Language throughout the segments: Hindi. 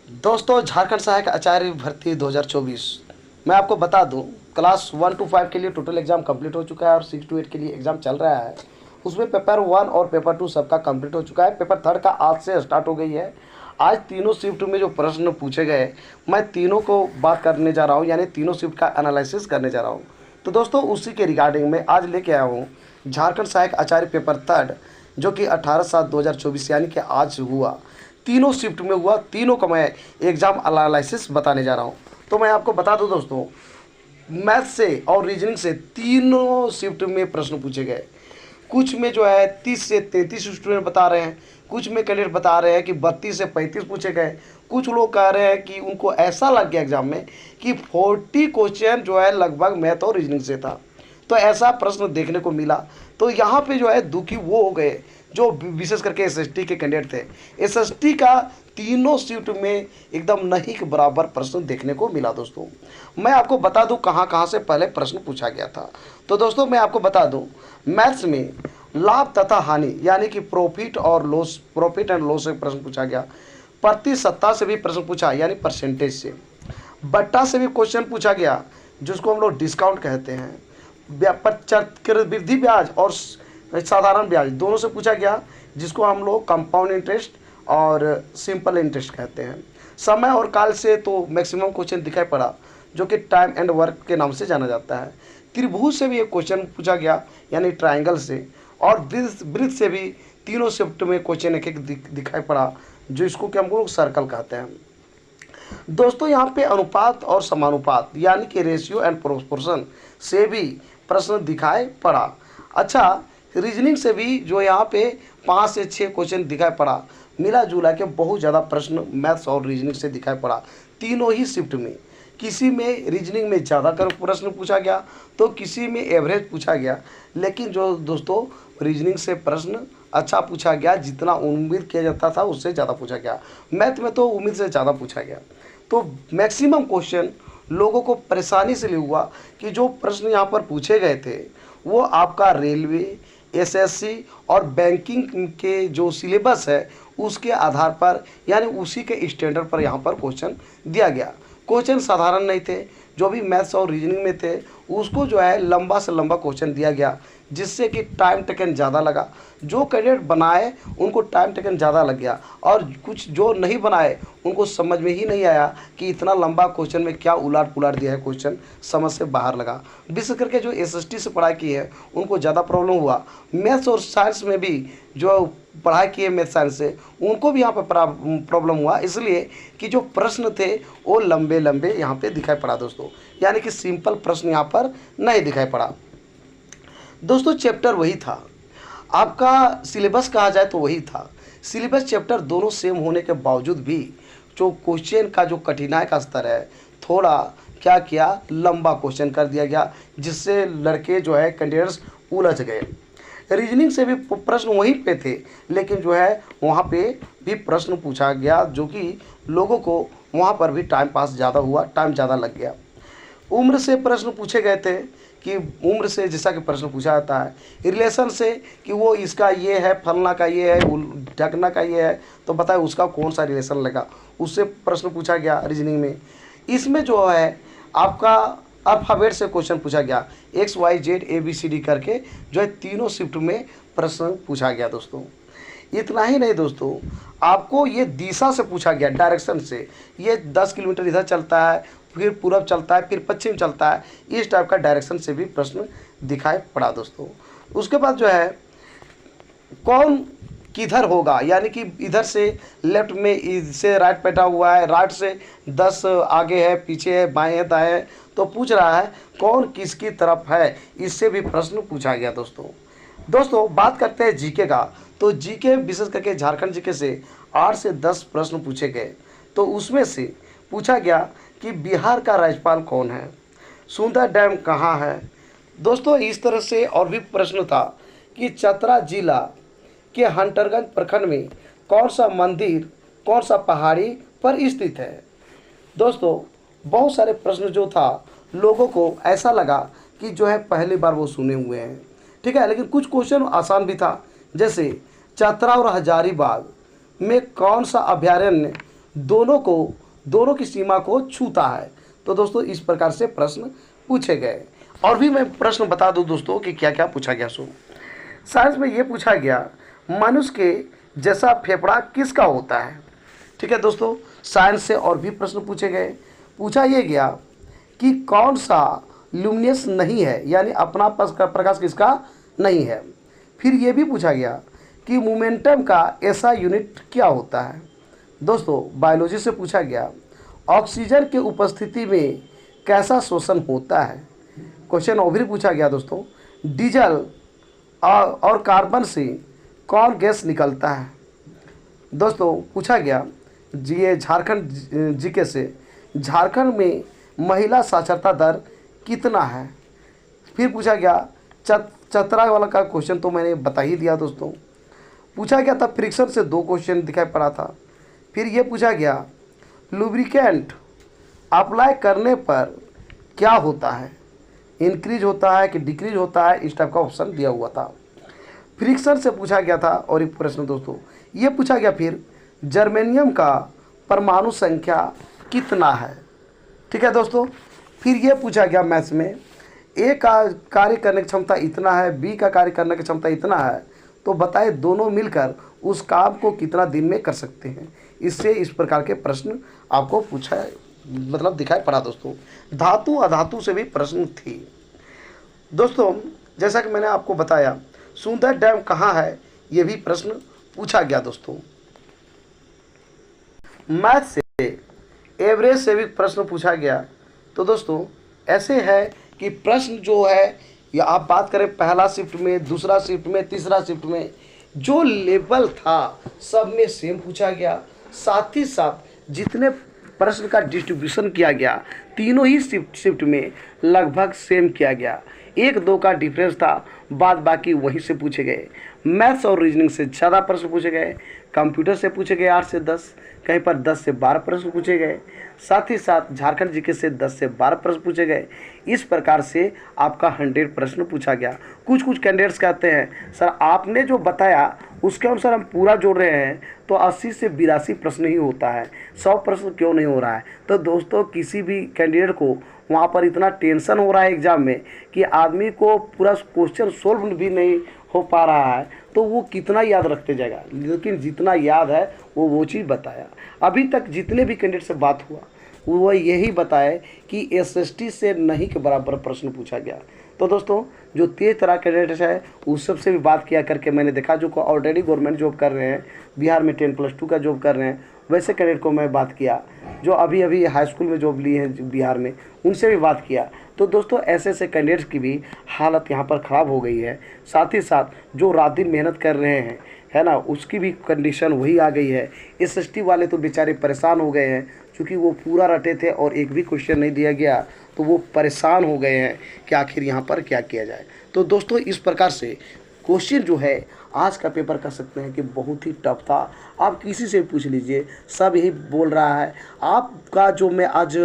दोस्तों, झारखंड सहायक आचार्य भर्ती 2024 मैं आपको बता दूं, क्लास 1 to 5 के लिए टोटल एग्ज़ाम कंप्लीट हो चुका है और 6 to 8 के लिए एग्ज़ाम चल रहा है। उसमें पेपर 1 और पेपर 2 सबका कंप्लीट हो चुका है। पेपर 3 का आज से स्टार्ट हो गई है। आज तीनों शिफ्ट में जो प्रश्न पूछे गए, मैं तीनों को बात करने जा रहा हूँ, यानी तीनों शिफ्ट का एनालिसिस करने जा रहा हूँ। तो दोस्तों, उसी के रिगार्डिंग में आज लेके आया हूँ झारखंड सहायक आचार्य पेपर 3 जो कि 18/7/2024 यानी कि आज हुआ। तीनों शिफ्ट में हुआ, तीनों का मैं एग्ज़ाम एनालिसिस बताने जा रहा हूँ। तो मैं आपको बता दूं दोस्तों, मैथ से और रीजनिंग से तीनों शिफ्ट में प्रश्न पूछे गए। कुछ में जो है 30 से 33 स्टूडेंट बता रहे हैं, कुछ में कैंडिडेट बता रहे हैं कि 32 से 35 पूछे गए। कुछ लोग कह रहे हैं कि उनको ऐसा लग गया एग्जाम में कि 40 क्वेश्चन जो है लगभग मैथ और रीजनिंग से था। तो ऐसा प्रश्न देखने को मिला। तो यहाँ पे जो है दुखी वो हो गए जो विशेष करके एसएसटी के कैंडिडेट थे। एसएसटी का तीनों शिफ्ट में एकदम नहीं के बराबर प्रश्न देखने को मिला। दोस्तों, मैं आपको बता दूं कहाँ कहाँ से पहले प्रश्न पूछा गया था। तो दोस्तों, मैं आपको बता दूं, मैथ्स में लाभ तथा हानि यानी कि प्रॉफिट एंड लॉस से प्रश्न पूछा गया। प्रतिशतता से भी प्रश्न पूछा यानी परसेंटेज से। बट्टा से भी क्वेश्चन पूछा गया जिसको हम लोग डिस्काउंट कहते हैं। चक्रवृद्धि ब्याज और साधारण ब्याज दोनों से पूछा गया जिसको हम लोग कंपाउंड इंटरेस्ट और सिंपल इंटरेस्ट कहते हैं। समय और काल से तो मैक्सिमम क्वेश्चन दिखाई पड़ा जो कि टाइम एंड वर्क के नाम से जाना जाता है। त्रिभुज से भी एक क्वेश्चन पूछा गया यानी ट्राइंगल से, और वृत्त से भी तीनों शिफ्ट में क्वेश्चन एक एक दिखाई पड़ा जो इसको कि हम लोग सर्कल कहते हैं। दोस्तों, यहाँ पे अनुपात और समानुपात यानी कि रेशियो एंड प्रोपोर्शन से भी प्रश्न दिखाई पड़ा। अच्छा, रीजनिंग से भी जो यहाँ पे 5 से 6 क्वेश्चन दिखाई पड़ा। मिला जुला के बहुत ज़्यादा प्रश्न मैथ्स और रीजनिंग से दिखाई पड़ा तीनों ही शिफ्ट में। किसी में रीजनिंग में ज़्यादातर प्रश्न पूछा गया तो किसी में एवरेज पूछा गया। लेकिन जो दोस्तों रीजनिंग से प्रश्न अच्छा पूछा गया, जितना उम्मीद किया जाता था उससे ज़्यादा पूछा गया। मैथ में तो उम्मीद से ज़्यादा पूछा गया। तो मैक्सिमम क्वेश्चन लोगों को परेशानी से लिए हुआ कि जो प्रश्न यहाँ पर पूछे गए थे वो आपका रेलवे, एसएससी और बैंकिंग के जो सिलेबस है उसके आधार पर यानी उसी के स्टैंडर्ड पर यहाँ पर क्वेश्चन दिया गया। क्वेश्चन साधारण नहीं थे, जो भी मैथ्स और रीजनिंग में थे उसको जो है लंबा से लंबा क्वेश्चन दिया गया जिससे कि टाइम टेकन ज़्यादा लगा। जो कैंडिडेट बनाए उनको टाइम टेकन ज़्यादा लग गया और कुछ जो नहीं बनाए उनको समझ में ही नहीं आया कि इतना लंबा क्वेश्चन में क्या उलाट पुलाट दिया है, क्वेश्चन समझ से बाहर लगा। विशेष करके जो एसएसटी से पढ़ाई की है उनको ज़्यादा प्रॉब्लम हुआ। मैथ्स और साइंस में भी जो पढ़ाई की है मैथ साइंस से उनको भी यहाँ पर प्रॉब्लम हुआ, इसलिए कि जो प्रश्न थे वो लंबे लंबे यहाँ पे दिखाई पड़ा दोस्तों, यानी कि सिंपल प्रश्न यहाँ पर नहीं दिखाई पड़ा। दोस्तों, चैप्टर वही था, आपका सिलेबस कहा जाए तो वही था। सिलेबस चैप्टर दोनों सेम होने के बावजूद भी जो क्वेश्चन का जो कठिनाई का स्तर है थोड़ा क्या किया, लंबा क्वेश्चन कर दिया गया जिससे लड़के जो है कैंडिडेट्स उलझ गए। रीजनिंग से भी प्रश्न वहीं पे थे लेकिन जो है वहाँ पे भी प्रश्न पूछा गया जो कि लोगों को वहाँ पर भी टाइम पास ज़्यादा हुआ, टाइम ज़्यादा लग गया। उम्र से प्रश्न पूछे गए थे कि उम्र से जैसा कि प्रश्न पूछा जाता है, रिलेशन से कि वो इसका ये है, फलना का ये है, ढकना का ये है, तो बताए उसका कौन सा रिलेशन लगा, उससे प्रश्न पूछा गया रीजनिंग में। इसमें जो है आपका अल्फ़ाबेट से क्वेश्चन पूछा गया, XYZ ABCD करके जो है तीनों शिफ्ट में प्रश्न पूछा गया। दोस्तों, इतना ही नहीं दोस्तों, आपको ये दिशा से पूछा गया, डायरेक्शन से। ये 10 किलोमीटर इधर चलता है, फिर पूरब चलता है, फिर पश्चिम चलता है, इस टाइप का डायरेक्शन से भी प्रश्न दिखाई पड़ा। दोस्तों, उसके बाद जो है कौन किधर होगा, यानी कि इधर से लेफ्ट में इससे राइट बैठा हुआ है, राइट से 10 आगे है, पीछे है, बाएं है, दाएं है, तो पूछ रहा है कौन किसकी तरफ है, इससे भी प्रश्न पूछा गया। दोस्तों बात करते हैं जीके का, तो जीके विशेष करके झारखंड जीके से 8 से 10 प्रश्न पूछे गए। तो उसमें से पूछा गया कि बिहार का राज्यपाल कौन है, सुंदर डैम कहाँ है। दोस्तों, इस तरह से और भी प्रश्न था कि चतरा जिला के हंटरगंज प्रखंड में कौन सा मंदिर कौन सा पहाड़ी पर स्थित है। दोस्तों, बहुत सारे प्रश्न जो था लोगों को ऐसा लगा कि जो है पहली बार वो सुने हुए हैं, ठीक है, लेकिन कुछ क्वेश्चन आसान भी था। जैसे चतरा और हजारीबाग में कौन सा अभयारण्य दोनों की सीमा को छूता है। तो दोस्तों इस प्रकार से प्रश्न पूछे गए। और भी मैं प्रश्न बता दूं दोस्तों कि क्या क्या पूछा गया। सो साइंस में ये पूछा गया, मनुष्य के जैसा फेफड़ा किसका होता है। ठीक है दोस्तों, साइंस से और भी प्रश्न पूछे गए। पूछा ये गया कि कौन सा ल्यूमिनस नहीं है, यानी अपना प्रकाश किसका नहीं है। फिर ये भी पूछा गया कि मोमेंटम का ऐसा यूनिट क्या होता है। दोस्तों बायोलॉजी से पूछा गया, ऑक्सीजन के उपस्थिति में कैसा शोषण होता है। क्वेश्चन और भी पूछा गया दोस्तों, डीजल और कार्बन से कौन गैस निकलता है। दोस्तों पूछा गया ये झारखंड जीके से, झारखंड में महिला साक्षरता दर कितना है। फिर पूछा गया चतरा वाला का क्वेश्चन तो मैंने बता ही दिया दोस्तों। पूछा गया था फ्रिक्शन से 2 क्वेश्चन दिखाई पड़ा था। फिर ये पूछा गया लुब्रिकेंट अप्लाई करने पर क्या होता है, इंक्रीज होता है कि डिक्रीज होता है, इस टाइप का ऑप्शन दिया हुआ था। फ्रिक्शन से पूछा गया था। और एक प्रश्न दोस्तों ये पूछा गया फिर जर्मेनियम का परमाणु संख्या कितना है। ठीक है दोस्तों, फिर ये पूछा गया मैथ्स में ए का कार्य करने की क्षमता इतना है, बी का कार्य करने की क्षमता इतना है, तो बताए दोनों मिलकर उस काम को कितना दिन में कर सकते हैं। इससे इस प्रकार के प्रश्न आपको पूछा मतलब दिखाई पड़ा दोस्तों। धातु अधातु से भी प्रश्न थी दोस्तों। जैसा कि मैंने आपको बताया सुंदर डैम कहाँ है, ये भी प्रश्न पूछा गया दोस्तों। मैथ से एवरेज से भी प्रश्न पूछा गया। तो दोस्तों ऐसे है कि प्रश्न जो है या आप बात करें पहला शिफ्ट में, दूसरा शिफ्ट में, तीसरा शिफ्ट में, जो लेवल था सब में सेम पूछा गया। साथ ही साथ जितने प्रश्न का डिस्ट्रीब्यूशन किया गया तीनों ही शिफ्ट में लगभग सेम किया गया। 1-2 का डिफरेंस था, बाद बाकी वहीं से पूछे गए। मैथ्स और रीजनिंग से ज़्यादा प्रश्न पूछे गए। कंप्यूटर से पूछे गए 8 से 10, कहीं पर 10 से 12 प्रश्न पूछे गए। साथ ही साथ झारखंड जीके से 10 से 12 प्रश्न पूछे गए। इस प्रकार से आपका 100 प्रश्न पूछा गया। कुछ कैंडिडेट्स कहते हैं सर आपने जो बताया उसके अनुसार हम पूरा जोड़ रहे हैं तो 80 से 82 प्रश्न ही होता है, 100 प्रश्न क्यों नहीं हो रहा है। तो दोस्तों किसी भी कैंडिडेट को वहाँ पर इतना टेंशन हो रहा है एग्ज़ाम में कि आदमी को पूरा क्वेश्चन सोल्व भी नहीं हो पा रहा है, तो वो कितना याद रखते जाएगा। लेकिन जितना याद है वो चीज़ बताया। अभी तक जितने भी कैंडिडेट से बात हुआ वो यही बताए कि एसएसटी से नहीं के बराबर प्रश्न पूछा गया। तो दोस्तों जो तेज तरह कैंडिडेट्स है उस सब से भी बात किया करके मैंने देखा, जो ऑलरेडी गवर्नमेंट जॉब कर रहे हैं, बिहार में 10+2 का जॉब कर रहे हैं, वैसे कैंडिडेट को मैं बात किया। जो अभी हाई स्कूल में जॉब लिए हैं बिहार में, उनसे भी बात किया। तो दोस्तों ऐसे कैंडिडेट्स की भी हालत यहाँ पर ख़राब हो गई है। साथ ही साथ जो रात दिन मेहनत कर रहे हैं है ना, उसकी भी कंडीशन वही आ गई है। एसएसटी वाले तो बेचारे परेशान हो गए हैं, क्योंकि वो पूरा रटे थे और एक भी क्वेश्चन नहीं दिया गया, तो वो परेशान हो गए हैं कि आखिर यहाँ पर क्या किया जाए। तो दोस्तों इस प्रकार से क्वेश्चन जो है आज का पेपर कह सकते हैं कि बहुत ही टफ था। आप किसी से पूछ लीजिए, सब यही बोल रहा है। आपका जो मैं आज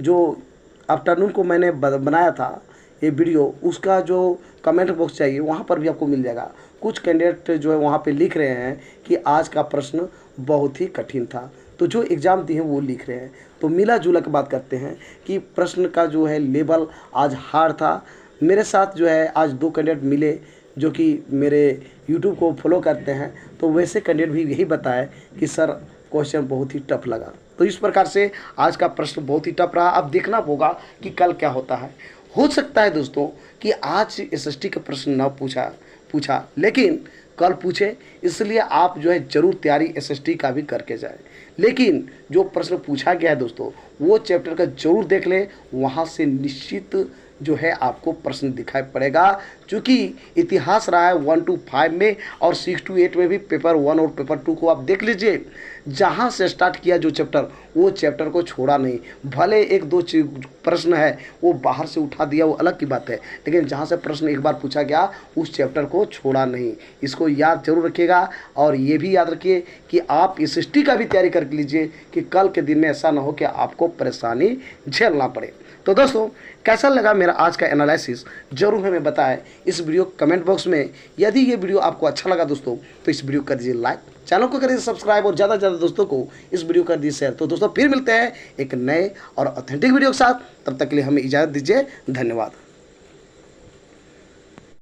जो आफ्टरनून को मैंने बनाया था ये वीडियो, उसका जो कमेंट बॉक्स चाहिए वहाँ पर भी आपको मिल जाएगा। कुछ कैंडिडेट जो है वहाँ पे लिख रहे हैं कि आज का प्रश्न बहुत ही कठिन था, तो जो एग्ज़ाम दिए हैं वो लिख रहे हैं। तो मिला जुला के बात करते हैं कि प्रश्न का जो है लेवल आज हार्ड था। मेरे साथ जो है आज 2 कैंडिडेट मिले जो कि मेरे यूट्यूब को फॉलो करते हैं, तो वैसे कैंडिडेट भी यही बताए कि सर क्वेश्चन बहुत ही टफ लगा। तो इस प्रकार से आज का प्रश्न बहुत ही टफ रहा। अब देखना होगा कि कल क्या होता है। हो सकता है दोस्तों कि आज एसएसटी का प्रश्न ना पूछा लेकिन कल पूछे, इसलिए आप जो है ज़रूर तैयारी एसएसटी का भी करके जाए। लेकिन जो प्रश्न पूछा गया है दोस्तों वो चैप्टर का जरूर देख लें, वहाँ से निश्चित जो है आपको प्रश्न दिखाई पड़ेगा। क्योंकि इतिहास रहा है 1 to 5 में और 6 to 8 में भी पेपर 1 और पेपर 2 को आप देख लीजिए। जहाँ से स्टार्ट किया जो चैप्टर, वो चैप्टर को छोड़ा नहीं। भले 1-2 प्रश्न है वो बाहर से उठा दिया, वो अलग की बात है, लेकिन जहाँ से प्रश्न एक बार पूछा गया उस चैप्टर को छोड़ा नहीं। इसको याद जरूर रखिएगा। और ये भी याद रखिए कि आप एसएसटी का भी तैयारी कर लीजिए कि कल के दिन में ऐसा ना हो कि आपको परेशानी झेलना पड़े। तो दोस्तों कैसा लगा मेरा आज का एनालिसिस जरूर हमें बताएं इस वीडियो कमेंट बॉक्स में। यदि ये वीडियो आपको अच्छा लगा दोस्तों तो इस वीडियो कर दीजिए लाइक, चैनल को करिए सब्सक्राइब और ज़्यादा से ज़्यादा दोस्तों को इस वीडियो कर दीजिए शेयर। तो दोस्तों फिर मिलते हैं एक नए और ऑथेंटिक वीडियो के साथ, तब तक के लिए हमें इजाज़त दीजिए। धन्यवाद।